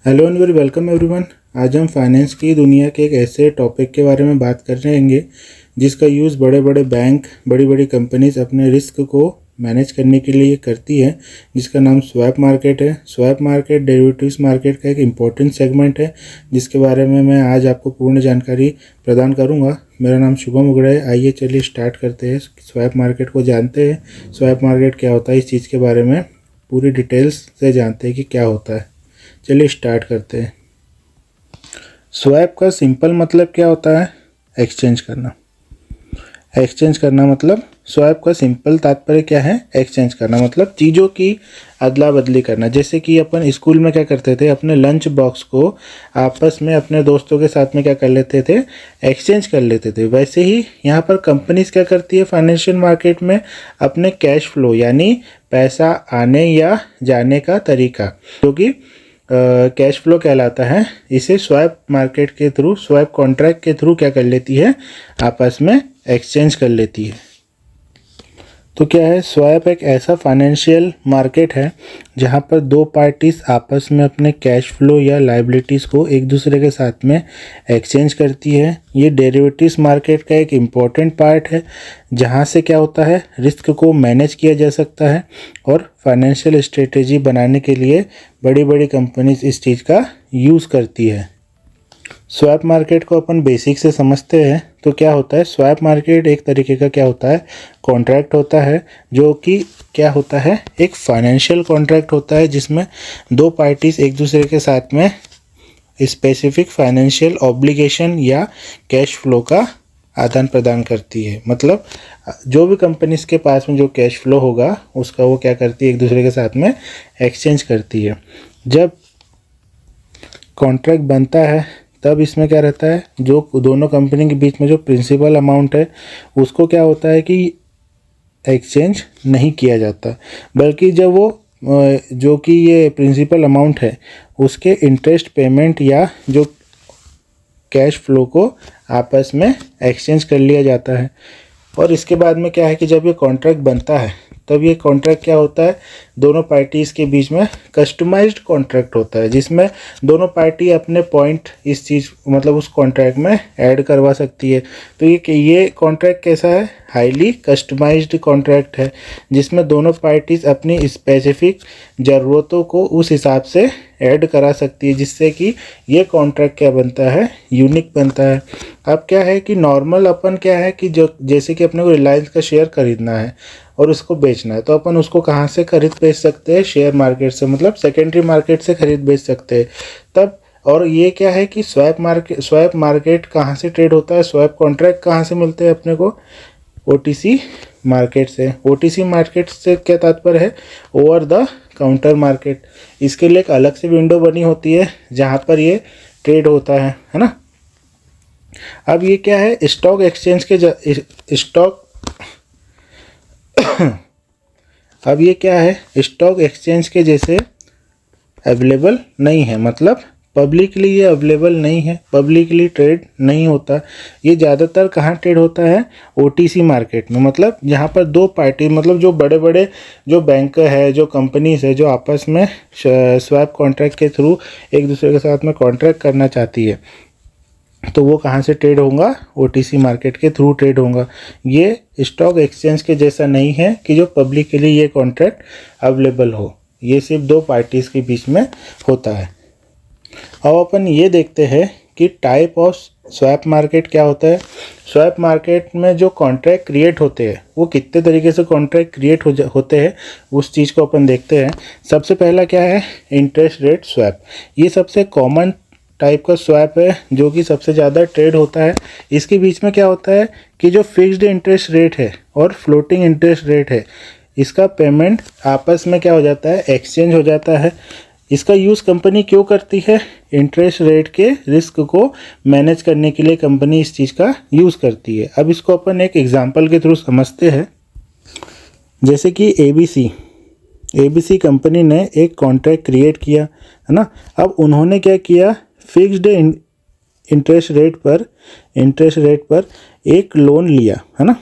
Hello and very welcome everyone. आज हम finance की दुनिया के एक ऐसे टॉपिक के बारे में बात कर रहेंगे जिसका यूज़ बड़े बड़े बैंक, बड़ी बड़ी कंपनीज अपने रिस्क को मैनेज करने के लिए करती है, जिसका नाम स्वैप मार्केट है। स्वैप मार्केट डेरिवेटिव्स मार्केट का एक इम्पॉर्टेंट सेगमेंट है जिसके बारे में मैं आज आपको पूर्ण जानकारी प्रदान करूंगा। मेरा नाम शुभम उगड़े है। आइए चलिए स्टार्ट करते हैं, स्वैप मार्केट को जानते हैं। स्वैप मार्केट क्या होता है, इस चीज़ के बारे में पूरी डिटेल्स से जानते हैं कि क्या होता है। चलिए स्टार्ट करते हैं। स्वैप का सिंपल मतलब क्या होता है? एक्सचेंज करना। एक्सचेंज करना मतलब स्वैप का सिंपल तात्पर्य क्या है? एक्सचेंज करना मतलब चीज़ों की अदला बदली करना। जैसे कि अपन स्कूल में क्या करते थे, अपने लंच बॉक्स को आपस में अपने दोस्तों के साथ में क्या कर लेते थे, एक्सचेंज कर लेते थे। वैसे ही यहाँ पर कंपनीज क्या करती है फाइनेंशियल मार्केट में, अपने कैश फ्लो यानी पैसा आने या जाने का तरीका जो कि कैश फ्लो कहलाता है, इसे स्वैप मार्केट के थ्रू, स्वैप कॉन्ट्रैक्ट के थ्रू क्या कर लेती है, आपस में एक्सचेंज कर लेती है। तो क्या है, स्वैप एक ऐसा फाइनेंशियल मार्केट है जहां पर दो पार्टीज आपस में अपने कैश फ्लो या लाइबिलिटीज़ को एक दूसरे के साथ में एक्सचेंज करती है। ये डेरिवेटिव्स मार्केट का एक इम्पॉर्टेंट पार्ट है जहां से क्या होता है, रिस्क को मैनेज किया जा सकता है और फाइनेंशियल स्ट्रेटेजी बनाने के लिए बड़ी बड़ी कंपनीज इस चीज़ का यूज़ करती है। स्वैप मार्केट को अपन बेसिक से समझते हैं तो क्या होता है, स्वैप मार्केट एक तरीके का क्या होता है, कॉन्ट्रैक्ट होता है जो कि क्या होता है, एक फाइनेंशियल कॉन्ट्रैक्ट होता है जिसमें दो पार्टीज एक दूसरे के साथ में स्पेसिफिक फाइनेंशियल ऑब्लिगेशन या कैश फ्लो का आदान प्रदान करती है। मतलब जो भी कंपनीज के पास में जो कैश फ्लो होगा उसका वो क्या करती है, एक दूसरे के साथ में एक्सचेंज करती है। जब कॉन्ट्रैक्ट बनता है तब इसमें क्या रहता है, जो दोनों कंपनी के बीच में जो प्रिंसिपल अमाउंट है उसको क्या होता है कि एक्सचेंज नहीं किया जाता, बल्कि जब वो जो कि ये प्रिंसिपल अमाउंट है उसके इंटरेस्ट पेमेंट या जो कैश फ्लो को आपस में एक्सचेंज कर लिया जाता है। और इसके बाद में क्या है कि जब ये कॉन्ट्रैक्ट बनता है तब ये कॉन्ट्रैक्ट क्या होता है, दोनों पार्टीज़ के बीच में कस्टमाइज्ड कॉन्ट्रैक्ट होता है जिसमें दोनों पार्टी अपने पॉइंट इस चीज़ मतलब उस कॉन्ट्रैक्ट में ऐड करवा सकती है। तो ये कॉन्ट्रैक्ट कैसा है, हाईली कस्टमाइज्ड कॉन्ट्रैक्ट है जिसमें दोनों पार्टीज़ अपनी स्पेसिफिक ज़रूरतों को उस हिसाब से ऐड करा सकती है, जिससे कि ये कॉन्ट्रैक्ट क्या बनता है, यूनिक बनता है। अब क्या है कि नॉर्मल अपन क्या है कि जो जैसे कि अपने को रिलायंस का शेयर खरीदना है और उसको बेचना है तो अपन उसको कहाँ से खरीद बेच सकते हैं, शेयर मार्केट से, मतलब सेकेंडरी मार्केट से खरीद बेच सकते हैं तब। और ये क्या है कि स्वैप मार्केट कहाँ से ट्रेड होता है, स्वैप कॉन्ट्रैक्ट कहाँ से मिलते हैं अपने को, ओटीसी मार्केट से। ओटीसी मार्केट से क्या तात्पर्य है, ओवर द काउंटर मार्केट। इसके लिए एक अलग से विंडो बनी होती है जहाँ पर ये ट्रेड होता है ना। अब ये क्या है, स्टॉक एक्सचेंज के स्टॉक अब ये क्या है, स्टॉक एक्सचेंज के जैसे अवेलेबल नहीं है, मतलब पब्लिकली ये अवेलेबल नहीं है, पब्लिकली ट्रेड नहीं होता। ये ज़्यादातर कहाँ ट्रेड होता है, ओटीसी मार्केट में। मतलब यहाँ पर दो पार्टी, मतलब जो बड़े बड़े जो बैंक है, जो कंपनीज है, जो आपस में स्वैप कॉन्ट्रैक्ट के थ्रू एक दूसरे के साथ में कॉन्ट्रैक्ट करना चाहती है तो वो कहाँ से ट्रेड होगा, ओटीसी मार्केट के थ्रू ट्रेड होगा। ये स्टॉक एक्सचेंज के जैसा नहीं है कि जो पब्लिकली ये कॉन्ट्रैक्ट अवेलेबल हो, ये सिर्फ दो पार्टीज़ के बीच में होता है। अब अपन ये देखते हैं कि टाइप ऑफ स्वैप मार्केट क्या होता है। स्वैप मार्केट में जो कॉन्ट्रैक्ट क्रिएट होते हैं वो कितने तरीके से कॉन्ट्रैक्ट क्रिएट होते हैं उस चीज़ को अपन देखते हैं। सबसे पहला क्या है, इंटरेस्ट रेट स्वैप। ये सबसे कॉमन टाइप का स्वैप है जो कि सबसे ज़्यादा ट्रेड होता है। इसके बीच में क्या होता है कि जो फिक्स्ड इंटरेस्ट रेट है और फ्लोटिंग इंटरेस्ट रेट है, इसका पेमेंट आपस में क्या हो जाता है, एक्सचेंज हो जाता है। इसका यूज़ कंपनी क्यों करती है, इंटरेस्ट रेट के रिस्क को मैनेज करने के लिए कंपनी इस चीज़ का यूज़ करती है। अब इसको अपन एक एग्जांपल के थ्रू समझते हैं। जैसे कि एबीसी कंपनी ने एक कॉन्ट्रैक्ट क्रिएट किया है ना। अब उन्होंने क्या किया, फिक्स्ड इंटरेस्ट रेट पर एक लोन लिया है ना,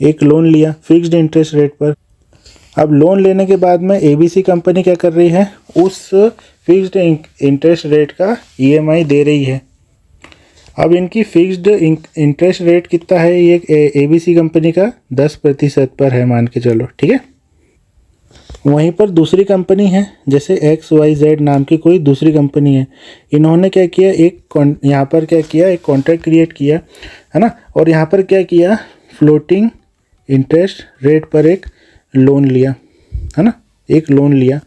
एक लोन लिया फिक्स्ड इंटरेस्ट रेट पर। अब लोन लेने के बाद में एबीसी कंपनी क्या कर रही है, उस फिक्स्ड इंटरेस्ट रेट का ईएमआई दे रही है। अब इनकी फिक्स्ड इंटरेस्ट रेट कितना है, ये एबीसी कंपनी का 10% पर है, मान के चलो, ठीक है। वहीं पर दूसरी कंपनी है, जैसे XYZ नाम की कोई दूसरी कंपनी है, इन्होंने क्या किया, यहाँ पर क्या किया, एक कॉन्ट्रैक्ट क्रिएट किया, है ना, और यहाँ पर क्या किया, फ्लोटिंग इंटरेस्ट रेट पर एक लोन लिया, है ना, एक लोन लिया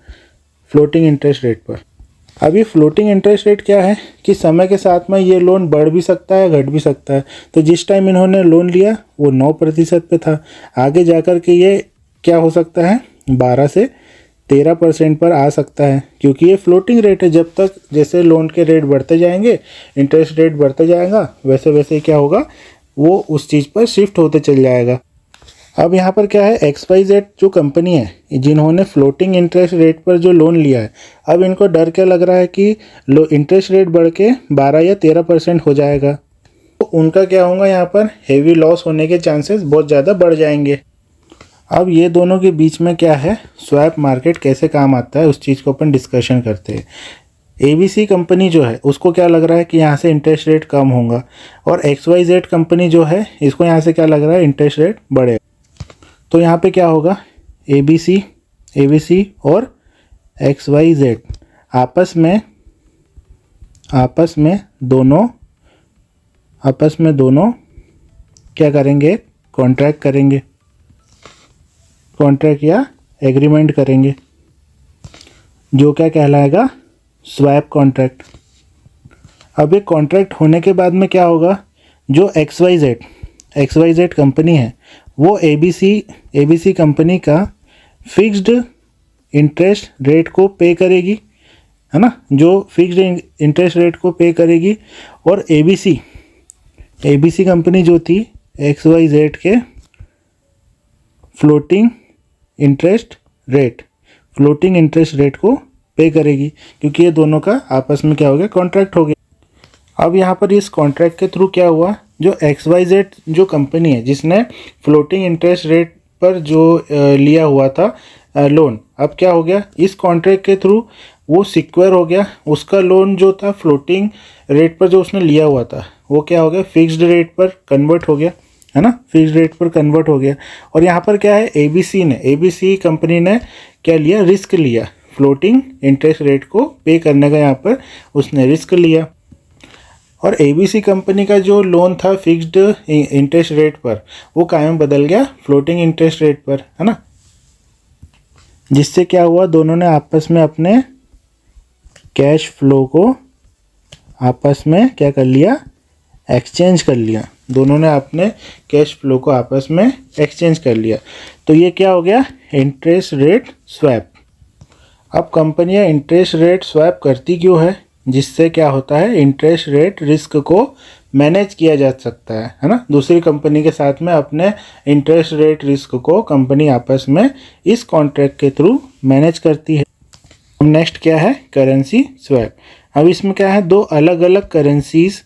फ्लोटिंग इंटरेस्ट रेट पर। अभी फ्लोटिंग इंटरेस्ट रेट क्या है कि समय के साथ में ये लोन बढ़ भी सकता है, घट भी सकता है। तो जिस टाइम इन्होंने लोन लिया वो 9% पे था, आगे जाकर के ये क्या हो सकता है, 12 से 13% पर आ सकता है, क्योंकि ये फ्लोटिंग रेट है। जब तक जैसे लोन के रेट बढ़ते जाएंगे, इंटरेस्ट रेट बढ़ता जाएगा, वैसे वैसे क्या होगा, वो उस चीज़ पर शिफ्ट होते चल जाएगा। अब यहाँ पर क्या है, XYZ जो कंपनी है, जिन्होंने फ्लोटिंग इंटरेस्ट रेट पर जो लोन लिया है, अब इनको डर क्या लग रहा है कि इंटरेस्ट रेट बढ़ के 12 या 13% हो जाएगा, तो उनका क्या होगा, यहाँ पर हेवी लॉस होने के चांसेस बहुत ज़्यादा बढ़ जाएंगे। अब ये दोनों के बीच में क्या है, स्वैप मार्केट कैसे काम आता है, उस चीज़ को अपन डिस्कशन करते हैं। एबीसी कंपनी जो है उसको क्या लग रहा है कि यहाँ से इंटरेस्ट रेट कम होगा, और XYZ कंपनी जो है इसको यहाँ से क्या लग रहा है, इंटरेस्ट रेट बढ़ेगा। तो यहाँ पे क्या होगा, एबीसी और XYZ आपस में दोनों क्या करेंगे, कॉन्ट्रैक्ट या एग्रीमेंट करेंगे, जो क्या कहलाएगा, स्वैप कॉन्ट्रैक्ट। अब ये कॉन्ट्रैक्ट होने के बाद में क्या होगा, जो XYZ कंपनी है वो एबीसी कंपनी का फिक्स्ड इंटरेस्ट रेट को पे करेगी, है ना, जो फिक्स्ड इंटरेस्ट रेट को पे करेगी। और एबीसी कंपनी जो थी XYZ के फ्लोटिंग इंटरेस्ट रेट को पे करेगी, क्योंकि ये दोनों का आपस में क्या हो गया, कॉन्ट्रैक्ट हो गया। अब यहाँ पर इस कॉन्ट्रैक्ट के थ्रू क्या हुआ, जो XYZ जो कंपनी है जिसने फ्लोटिंग इंटरेस्ट रेट पर जो लिया हुआ था लोन, अब क्या हो गया, इस कॉन्ट्रैक्ट के थ्रू वो सिक्योर हो गया। उसका लोन जो था फ्लोटिंग रेट पर जो उसने लिया हुआ था, वो क्या हो गया, फिक्स्ड रेट पर कन्वर्ट हो गया, है ना, फिक्स्ड रेट पर कन्वर्ट हो गया। और यहाँ पर क्या है, एबीसी कंपनी ने क्या लिया, रिस्क लिया, फ्लोटिंग इंटरेस्ट रेट को पे करने का यहाँ पर उसने रिस्क लिया। और एबीसी कंपनी का जो लोन था फिक्स्ड इंटरेस्ट रेट पर, वो कायम बदल गया फ्लोटिंग इंटरेस्ट रेट पर, है ना, जिससे क्या हुआ, दोनों ने आपस में अपने कैश फ्लो को आपस में क्या कर लिया, एक्सचेंज कर लिया। दोनों ने अपने कैश फ्लो को आपस में एक्सचेंज कर लिया। तो ये क्या हो गया, इंटरेस्ट रेट स्वैप। अब कंपनियां इंटरेस्ट रेट स्वैप करती क्यों है, जिससे क्या होता है, इंटरेस्ट रेट रिस्क को मैनेज किया जा सकता है ना, दूसरी कंपनी के साथ में अपने इंटरेस्ट रेट रिस्क को कंपनी आपस में इस कॉन्ट्रैक्ट के थ्रू मैनेज करती है। अब नेक्स्ट क्या है, करेंसी स्वैप। अब इसमें क्या है, दो अलग अलग करेंसीज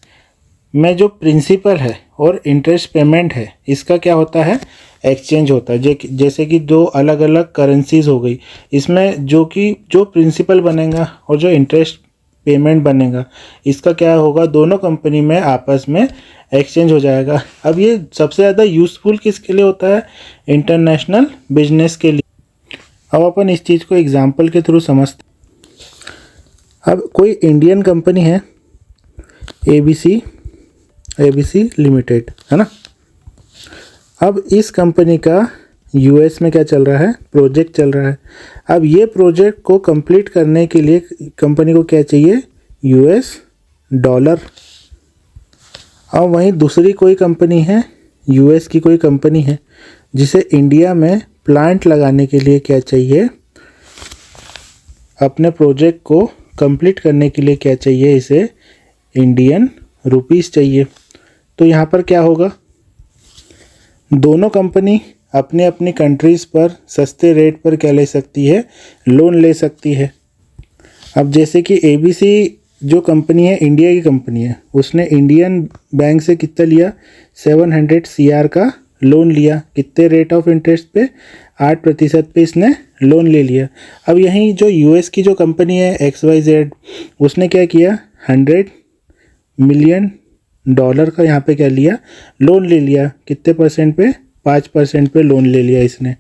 में जो प्रिंसिपल है और इंटरेस्ट पेमेंट है, इसका क्या होता है, एक्सचेंज होता है। जैसे कि दो अलग अलग करेंसीज हो गई, इसमें जो प्रिंसिपल बनेगा और जो इंटरेस्ट पेमेंट बनेगा, इसका क्या होगा, दोनों कंपनी में आपस में एक्सचेंज हो जाएगा। अब ये सबसे ज़्यादा यूज़फुल किसके लिए होता है, इंटरनेशनल बिजनेस के लिए। अब अपन इस चीज़ को एग्जांपल के थ्रू समझते। अब कोई इंडियन कंपनी है, एबीसी लिमिटेड, है ना। अब इस कंपनी का यूएस में क्या चल रहा है, प्रोजेक्ट चल रहा है। अब ये प्रोजेक्ट को कंप्लीट करने के लिए कंपनी को क्या चाहिए, $। अब वहीं दूसरी कोई कंपनी है, यूएस की कोई कंपनी है, जिसे इंडिया में प्लांट लगाने के लिए क्या चाहिए, अपने प्रोजेक्ट को कंप्लीट करने के लिए क्या चाहिए, इसे इंडियन रुपीस चाहिए। तो यहाँ पर क्या होगा, दोनों कंपनी अपने अपनी कंट्रीज़ पर सस्ते रेट पर क्या ले सकती है, लोन ले सकती है। अब जैसे कि एबीसी जो कंपनी है, इंडिया की कंपनी है, उसने इंडियन बैंक से कितना लिया, 700 CR का लोन लिया। कितने रेट ऑफ इंटरेस्ट पे, 8% पे इसने लोन ले लिया। अब यहीं जो यूएस की जो कंपनी है XYZ, उसने क्या किया, $100 मिलियन का यहाँ पे क्या लिया, लोन ले लिया। कितने परसेंट पे, 5% पे लोन ले लिया इसने।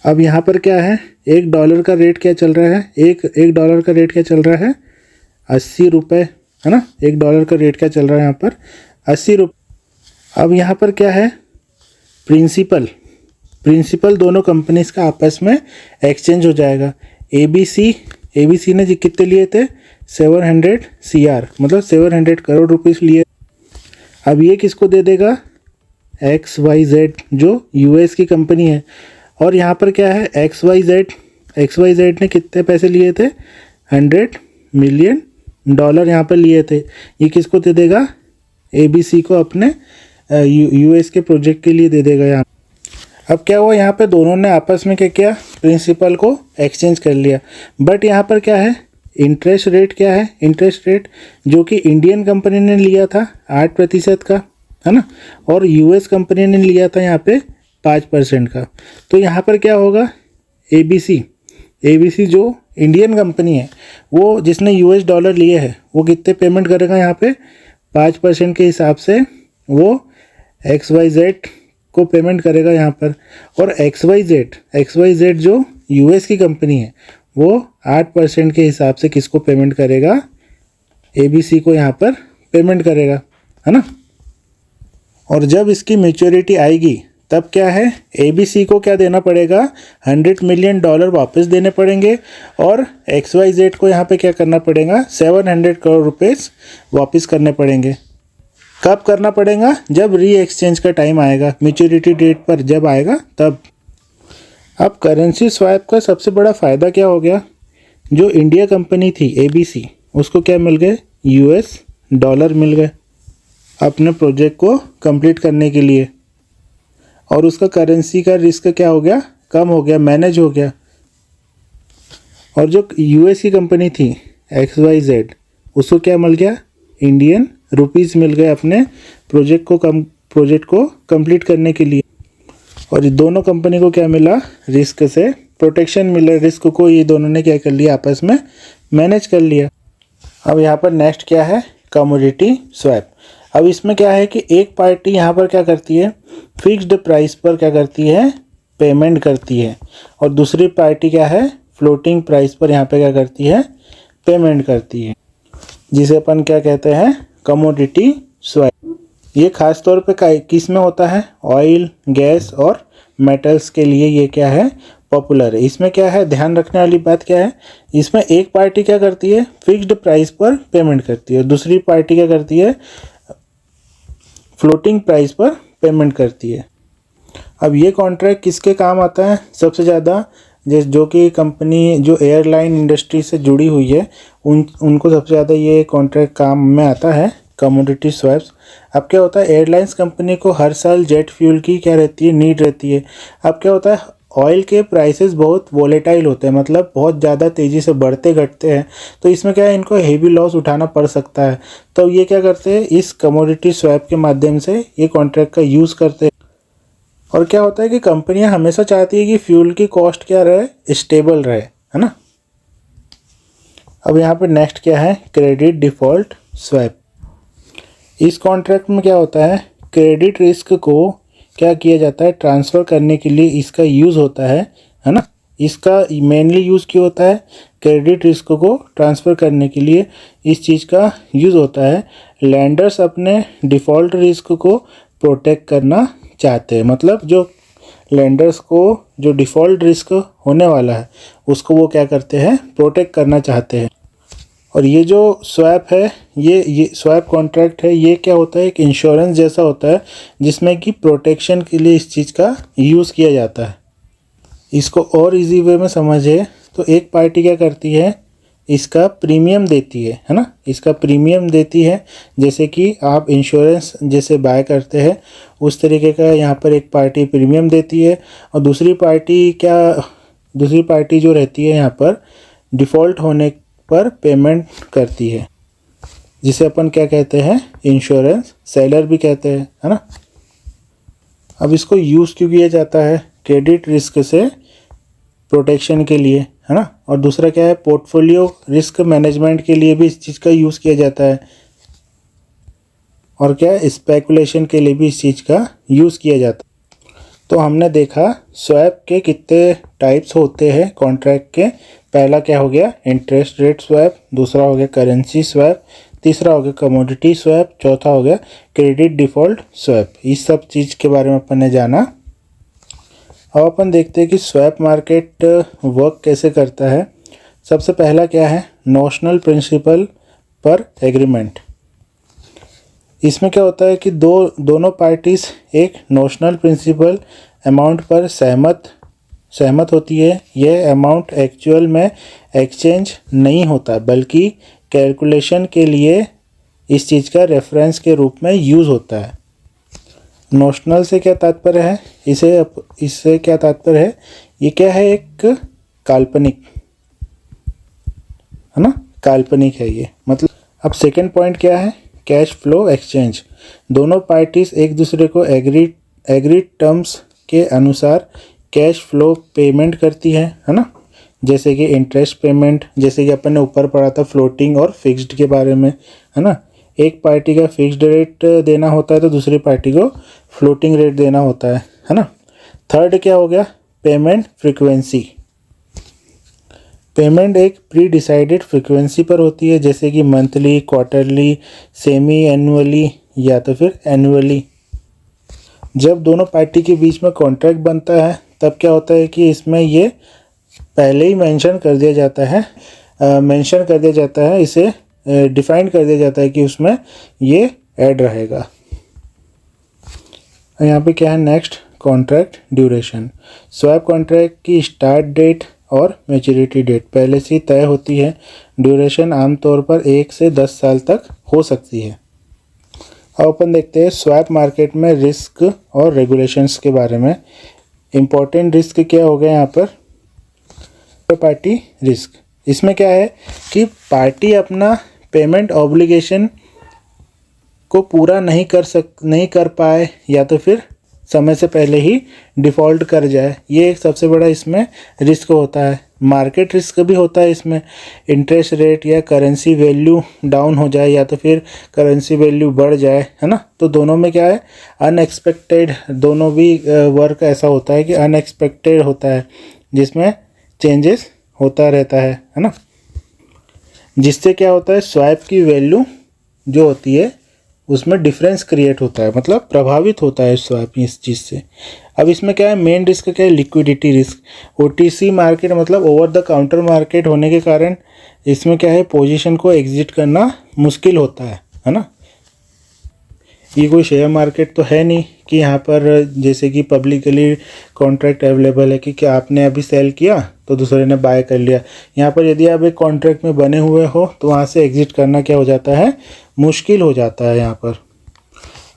अब यहाँ पर क्या है, $1 का रेट क्या चल रहा है, एक डॉलर का रेट क्या चल रहा है, 80 रुपये, है ना। $1 का रेट क्या चल रहा है यहाँ पर, 80 रुपये। अब यहाँ पर क्या है, प्रिंसिपल दोनों कंपनीज का आपस में एक्सचेंज हो जाएगा। एबीसी ने जी कितने लिए थे, 700 CR, मतलब 700 करोड़ रुपीस लिए। अब ये किसको दे देगा, XYZ जो यूएस की कंपनी है। और यहाँ पर क्या है, XYZ ने कितने पैसे लिए थे, $100 मिलियन यहाँ पर लिए थे। ये किसको दे देगा, एबीसी को, अपने यूएस के प्रोजेक्ट के लिए दे देगा यहाँ। अब क्या हुआ, यहाँ पे दोनों ने आपस में क्या किया, प्रिंसिपल को एक्सचेंज कर लिया। बट यहाँ पर क्या है, इंटरेस्ट रेट क्या है, इंटरेस्ट रेट जो कि इंडियन कंपनी ने लिया था 8% का, है ना, और यूएस कंपनी ने लिया था यहाँ पे 5% का। तो यहाँ पर क्या होगा, एबीसी जो इंडियन कंपनी है, वो जिसने यूएस डॉलर लिए हैं, वो कितने पेमेंट करेगा यहाँ पे, 5% के हिसाब से वो XYZ को पेमेंट करेगा यहाँ पर। और XYZ जो यूएस की कंपनी है, वो 8% के हिसाब से किसको पेमेंट करेगा, एबीसी को यहाँ पर पेमेंट करेगा, है ना। और जब इसकी मैच्योरिटी आएगी तब क्या है, एबीसी को क्या देना पड़ेगा, $100 मिलियन वापस देने पड़ेंगे। और XYZ को यहाँ पे क्या करना पड़ेगा, 700 करोड़ रुपीस वापस करने पड़ेंगे। कब करना पड़ेगा, जब री एक्सचेंज का टाइम आएगा, मैच्योरिटी डेट पर जब आएगा तब। अब करेंसी स्वैप का सबसे बड़ा फ़ायदा क्या हो गया, जो इंडिया कंपनी थी एबीसी, उसको क्या मिल गए, यूएस डॉलर मिल गए अपने प्रोजेक्ट को कंप्लीट करने के लिए। और उसका करेंसी का रिस्क क्या हो गया, कम हो गया, मैनेज हो गया। और जो यूएस की कंपनी थी XYZ, उसको क्या मिल गया, इंडियन रुपीस मिल गए अपने प्रोजेक्ट को कंप्लीट करने के लिए। और दोनों कंपनी को क्या मिला, रिस्क से प्रोटेक्शन मिला। रिस्क को ये दोनों ने क्या कर लिया, आपस में मैनेज कर लिया। अब यहाँ पर नेक्स्ट क्या है, कमोडिटी स्वैप। अब इसमें क्या है कि एक पार्टी यहाँ पर क्या करती है, फिक्स्ड प्राइस पर क्या करती है, पेमेंट करती है। और दूसरी पार्टी क्या है, फ्लोटिंग प्राइस पर यहाँ पे क्या करती है, पेमेंट करती है, जिसे अपन क्या कहते हैं, कमोडिटी स्वैप। ये खास तौर पे किस में होता है, ऑयल, गैस और मेटल्स के लिए ये क्या है, पॉपुलर है। इसमें क्या है, ध्यान रखने वाली बात क्या है, इसमें एक पार्टी क्या करती है, फिक्स्ड प्राइस पर पेमेंट करती है, और दूसरी पार्टी क्या करती है, फ्लोटिंग प्राइस पर पेमेंट करती है। अब ये कॉन्ट्रैक्ट किसके काम आता है सबसे ज़्यादा, जो कि कंपनी जो एयरलाइन इंडस्ट्री से जुड़ी हुई है, उनको सबसे ज़्यादा ये कॉन्ट्रैक्ट काम में आता है, कमोडिटी स्वैप्स। अब क्या होता है, एयरलाइंस कंपनी को हर साल जेट फ्यूल की क्या रहती है, नीड रहती है। अब क्या होता है, ऑयल के प्राइसेस बहुत वोलेटाइल होते हैं, मतलब बहुत ज़्यादा तेज़ी से बढ़ते घटते हैं। तो इसमें क्या है, इनको हेवी लॉस उठाना पड़ सकता है। तो ये क्या करते हैं, इस कमोडिटी स्वैप के माध्यम से ये कॉन्ट्रैक्ट का यूज़ करते हैं। और क्या होता है कि कंपनियां हमेशा चाहती है कि फ्यूल की कॉस्ट क्या रहे, स्टेबल रहे, है ना। अब यहाँ पर नेक्स्ट क्या है, क्रेडिट डिफ़ॉल्ट स्वैप। इस कॉन्ट्रैक्ट में क्या होता है, क्रेडिट रिस्क को क्या किया जाता है, ट्रांसफ़र करने के लिए इसका यूज़ होता है ना। इसका मेनली यूज़ क्यों होता है, क्रेडिट रिस्क को ट्रांसफ़र करने के लिए इस चीज़ का यूज़ होता है। लैंडर्स अपने डिफ़ॉल्ट रिस्क को प्रोटेक्ट करना चाहते हैं, मतलब जो लैंडर्स को जो डिफ़ॉल्ट रिस्क होने वाला है उसको वो क्या करते हैं, प्रोटेक्ट करना चाहते हैं। और ये जो स्वैप है, ये स्वैप कॉन्ट्रैक्ट है, ये क्या होता है, एक इंश्योरेंस जैसा होता है, जिसमें कि प्रोटेक्शन के लिए इस चीज़ का यूज़ किया जाता है। इसको और इजी वे में समझे तो एक पार्टी क्या करती है, इसका प्रीमियम देती है ना, इसका प्रीमियम देती है। जैसे कि आप इंश्योरेंस जैसे बाय करते हैं उस तरीके का यहाँ पर एक पार्टी प्रीमियम देती है। और दूसरी पार्टी जो रहती है यहाँ पर डिफ़ॉल्ट होने पर पेमेंट करती है, जिसे अपन क्या कहते हैं, इंश्योरेंस सेलर भी कहते हैं, है ना। अब इसको यूज़ क्यों किया जाता है, क्रेडिट रिस्क से प्रोटेक्शन के लिए, है ना। और दूसरा क्या है, पोर्टफोलियो रिस्क मैनेजमेंट के लिए भी इस चीज़ का यूज़ किया जाता है। और क्या है, स्पेकुलेशन के लिए भी इस चीज़ का यूज़ किया जाता है। तो हमने देखा स्वैप के कितने टाइप्स होते हैं कॉन्ट्रैक्ट के। पहला क्या हो गया, इंटरेस्ट रेट स्वैप, दूसरा हो गया करेंसी स्वैप, तीसरा हो गया कमोडिटी स्वैप, चौथा हो गया क्रेडिट डिफ़ॉल्ट स्वैप। इस सब चीज़ के बारे में अपन ने जाना। अब अपन देखते हैं कि स्वैप मार्केट वर्क कैसे करता है। सबसे पहला क्या है, नोशनल प्रिंसिपल पर एग्रीमेंट। इसमें क्या होता है कि दोनों पार्टीज एक नोशनल प्रिंसिपल अमाउंट पर सहमत होती है। यह अमाउंट एक्चुअल में एक्सचेंज नहीं होता, बल्कि कैलकुलेशन के लिए इस चीज़ का रेफरेंस के रूप में यूज़ होता है। नोशनल से क्या तात्पर्य है, इससे क्या तात्पर्य है, ये क्या है, एक काल्पनिक, है ना, काल्पनिक है ये। मतलब अब सेकंड पॉइंट क्या है, कैश फ्लो एक्सचेंज। दोनों पार्टीज एक दूसरे को एग्रीड टर्म्स के अनुसार कैश फ्लो पेमेंट करती है ना। जैसे कि इंटरेस्ट पेमेंट, जैसे कि अपन ने ऊपर पढ़ा था फ्लोटिंग और फिक्स्ड के बारे में, है ना। एक पार्टी का फिक्स्ड रेट देना होता है तो दूसरी पार्टी को फ्लोटिंग रेट देना होता है ना। थर्ड क्या हो गया, पेमेंट फ्रीक्वेंसी। पेमेंट एक प्री डिसाइडेड फ्रीक्वेंसी पर होती है, जैसे कि मंथली, क्वार्टरली, सेमी एनुअली या तो फिर एनुअली। जब दोनों पार्टी के बीच में कॉन्ट्रैक्ट बनता है तब क्या होता है कि इसमें ये पहले ही मेंशन कर दिया जाता है, इसे डिफाइन कर दिया जाता है कि उसमें ये ऐड रहेगा। यहाँ पे क्या है, next contract duration. Swap contract की स्टार्ट डेट और मैच्योरिटी डेट पहले से ही तय होती है। ड्यूरेशन आमतौर पर 1 से 10 साल तक हो सकती है। अब अपन देखते हैं स्वैप मार्केट में रिस्क और रेगुलेशंस के बारे में। इम्पोर्टेंट रिस्क क्या हो गया यहाँ पर, पार्टी रिस्क। इसमें क्या है कि पार्टी अपना पेमेंट ऑब्लिगेशन को पूरा नहीं कर पाए या तो फिर समय से पहले ही डिफ़ॉल्ट कर जाए, ये एक सबसे बड़ा इसमें रिस्क होता है। मार्केट रिस्क भी होता है इसमें, इंटरेस्ट रेट या करेंसी वैल्यू डाउन हो जाए या तो फिर करेंसी वैल्यू बढ़ जाए, है ना। तो दोनों में क्या है, अनएक्सपेक्टेड, दोनों भी वर्क ऐसा होता है कि अनएक्सपेक्टेड होता है, जिसमें चेंजेस होता रहता है ना। जिससे क्या होता है, स्वैप की वैल्यू जो होती है उसमें डिफरेंस क्रिएट होता है, मतलब प्रभावित होता है स्वैप इस चीज़ से। अब इसमें क्या है, मेन रिस्क क्या है, लिक्विडिटी रिस्क। ओटीसी मार्केट मतलब ओवर द काउंटर मार्केट होने के कारण इसमें क्या है, पोजीशन को एग्जिट करना मुश्किल होता है ना। ये कोई शेयर मार्केट तो है नहीं कि यहाँ पर जैसे कि पब्लिकली कॉन्ट्रैक्ट अवेलेबल है कि क्या आपने अभी सेल किया तो दूसरे ने बाय कर लिया। यहाँ पर यदि आप एक कॉन्ट्रैक्ट में बने हुए हो तो वहाँ से एग्जिट करना क्या हो जाता है, मुश्किल हो जाता है यहाँ पर।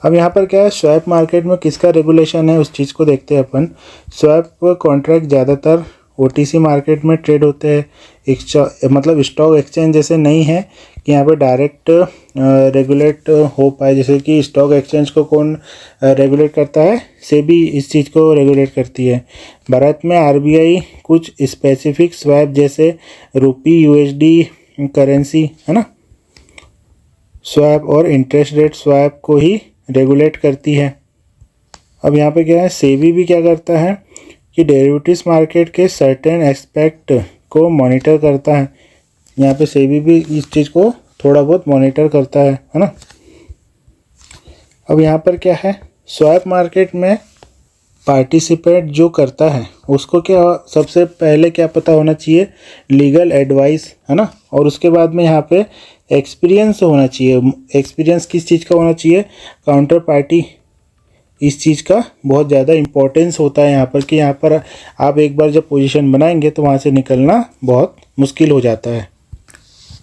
अब यहाँ पर क्या है, स्वैप मार्केट में किसका रेगुलेशन है उस चीज़ को देखते हैं अपन। स्वैप कॉन्ट्रैक्ट ज़्यादातर ओटीसी मार्केट में ट्रेड होते हैं, मतलब स्टॉक एक्सचेंज जैसे नहीं है कि यहाँ पे डायरेक्ट रेगुलेट हो पाए। जैसे कि स्टॉक एक्सचेंज को कौन रेगुलेट करता है, सेबी इस चीज़ को रेगुलेट करती है। भारत में आरबीआई कुछ स्पेसिफिक स्वैप जैसे रुपी यूएसडी करेंसी, है ना, स्वैप और इंटरेस्ट रेट स्वैप को ही रेगुलेट करती है। अब यहाँ पे क्या है, सेबी भी क्या करता है कि डेरिवेटिव्स मार्केट के सर्टेन एस्पेक्ट को मॉनिटर करता है। यहाँ पे सेबी भी इस चीज़ को थोड़ा बहुत मॉनिटर करता है ना। अब यहाँ पर क्या है, स्वैप मार्केट में पार्टिसिपेट जो करता है उसको क्या सबसे पहले क्या पता होना चाहिए, लीगल एडवाइस, है ना। और उसके बाद में यहाँ पे एक्सपीरियंस होना चाहिए। एक्सपीरियंस किस चीज़ का होना चाहिए, काउंटर पार्टी, इस चीज़ का बहुत ज़्यादा इम्पोर्टेंस होता है यहाँ पर कि यहाँ पर आप एक बार जब पोजीशन बनाएंगे तो वहाँ से निकलना बहुत मुश्किल हो जाता है।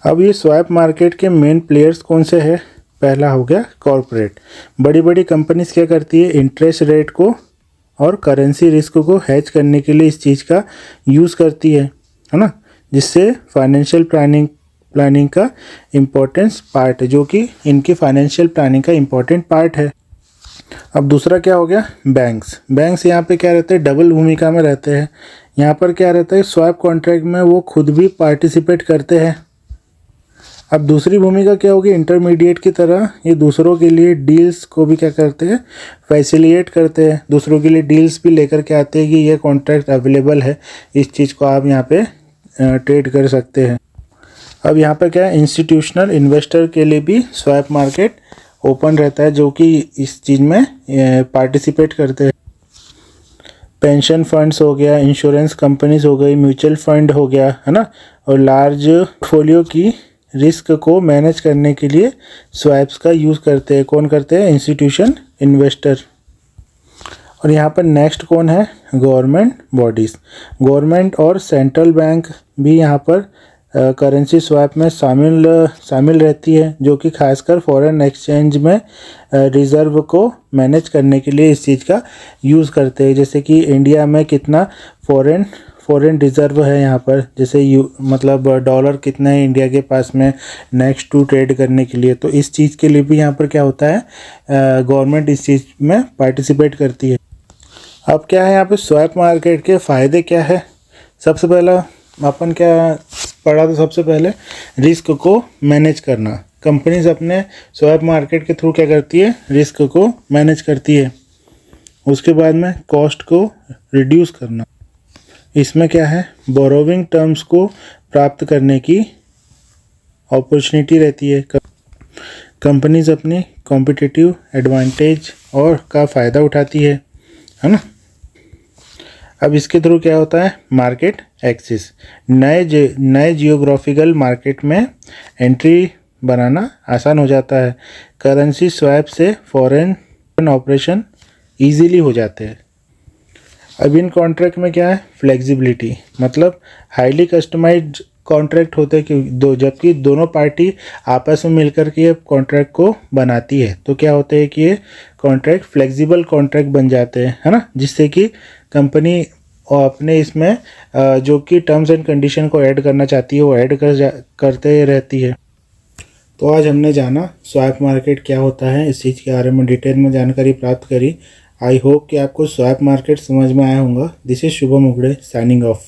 अब ये स्वैप मार्केट के मेन प्लेयर्स कौन से हैं, पहला हो गया कॉरपोरेट। बड़ी बड़ी कंपनीज क्या करती है, इंटरेस्ट रेट को और करेंसी रिस्क को हैज करने के लिए इस चीज़ का यूज़ करती है ना। जिससे फाइनेंशियल प्लानिंग का इम्पोर्टेंस पार्ट है, जो कि इनकी फाइनेंशियल प्लानिंग का इम्पोर्टेंट पार्ट है। अब दूसरा क्या हो गया, बैंक्स। बैंक्स यहाँ पे क्या रहते हैं, डबल भूमिका में रहते हैं। यहाँ पर क्या रहता है, स्वैप कॉन्ट्रैक्ट में वो खुद भी पार्टिसिपेट करते हैं। अब दूसरी भूमिका क्या होगी, इंटरमीडिएट की तरह ये दूसरों के लिए डील्स को भी क्या करते हैं, फैसिलिटेट करते हैं। दूसरों के लिए डील्स भी लेकर के आते हैं कि ये कॉन्ट्रैक्ट अवेलेबल है, इस चीज़ को आप यहाँ पे ट्रेड कर सकते हैं। अब यहाँ पर क्या है, इंस्टीट्यूशनल इन्वेस्टर के लिए भी स्वैप मार्केट ओपन रहता है, जो कि इस चीज़ में पार्टिसिपेट करते हैं। पेंशन फंड्स हो गया, इंश्योरेंस कंपनीज हो गई, म्यूचुअल फंड हो गया, है ना, और लार्ज पोर्टफोलियो की रिस्क को मैनेज करने के लिए स्वैप्स का यूज़ करते हैं। कौन करते हैं, इंस्टीट्यूशन इन्वेस्टर। और यहाँ पर नेक्स्ट कौन है, गवर्नमेंट बॉडीज़। गवर्नमेंट और सेंट्रल बैंक भी यहाँ पर करेंसी स्वैप में शामिल रहती है, जो कि खासकर फॉरेन एक्सचेंज में रिज़र्व को मैनेज करने के लिए इस चीज़ का यूज़ करते हैं। जैसे कि इंडिया में कितना फॉरेन रिज़र्व है यहाँ पर, जैसे मतलब डॉलर कितना है इंडिया के पास में नेक्स्ट टू ट्रेड करने के लिए। तो इस चीज़ के लिए भी यहाँ पर क्या होता है, गवर्नमेंट इस चीज़ में पार्टिसिपेट करती है। अब क्या है यहाँ पे स्वैप मार्केट के फ़ायदे क्या है। सबसे पहला अपन क्या पढ़ा, तो सबसे पहले रिस्क को मैनेज करना। कंपनीज अपने स्वैप मार्केट के थ्रू क्या करती है, रिस्क को मैनेज करती है। उसके बाद में कॉस्ट को रिड्यूस करना। इसमें क्या है, बोरोविंग टर्म्स को प्राप्त करने की अपॉर्चुनिटी रहती है। कंपनीज अपनी कॉम्पिटिटिव एडवांटेज और का फ़ायदा उठाती है ना। अब इसके थ्रू क्या होता है, मार्केट एक्सेस। नए जियोग्राफिकल मार्केट में एंट्री बनाना आसान हो जाता है। करेंसी स्वैप से फॉरेन ऑपरेशन इजीली हो जाते हैं। अब इन कॉन्ट्रैक्ट में क्या है, फ्लेक्सिबिलिटी, मतलब हाईली कस्टमाइज्ड कॉन्ट्रैक्ट होते हैं कि जबकि दोनों पार्टी आपस में मिलकर के ये कॉन्ट्रैक्ट को बनाती है, तो क्या होता है कि ये कॉन्ट्रैक्ट फ्लेक्सिबल कॉन्ट्रैक्ट बन जाते हैं, है ना, जिससे कि कंपनी अपने इसमें जो कि टर्म्स एंड कंडीशन को ऐड करना चाहती है वो ऐड करते रहती है। तो आज हमने जाना स्वैप मार्केट क्या होता है, इस चीज़ के बारे में डिटेल में जानकारी प्राप्त करी। आई होप कि आपको स्वैप मार्केट समझ में आया होगा। This is Shubham Ugade signing of.